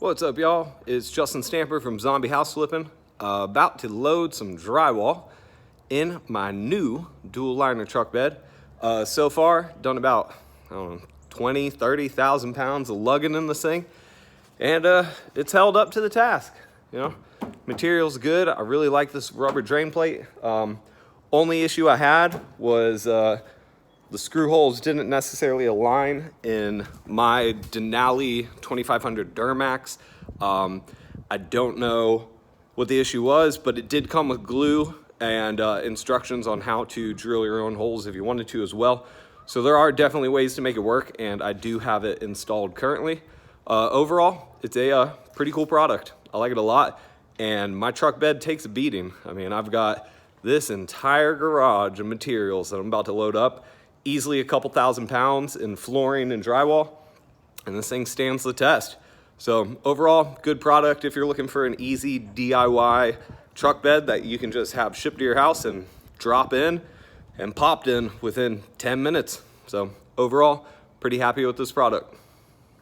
What's up, y'all? It's Justin Stamper from Zombie House Flipping, about to load some drywall in my new DualLiner truck bed. So far, done about, I don't know, 20, 30,000 pounds of lugging in this thing, and it's held up to the task. You know, material's good. I really like this rubber drain plate. Only issue I had was the screw holes didn't necessarily align in my Denali 2500 Duramax. I don't know what the issue was, but it did come with glue and instructions on how to drill your own holes if you wanted to as well. So there are definitely ways to make it work, and I do have it installed currently. Overall, it's a pretty cool product. I like it a lot, and my truck bed takes a beating. I mean, I've got this entire garage of materials that I'm about to load up, easily a couple thousand pounds in flooring and drywall, and this thing stands the test. So overall, good product if you're looking for an easy DIY truck bed that you can just have shipped to your house and drop in and popped in within 10 minutes. So overall, pretty happy with this product.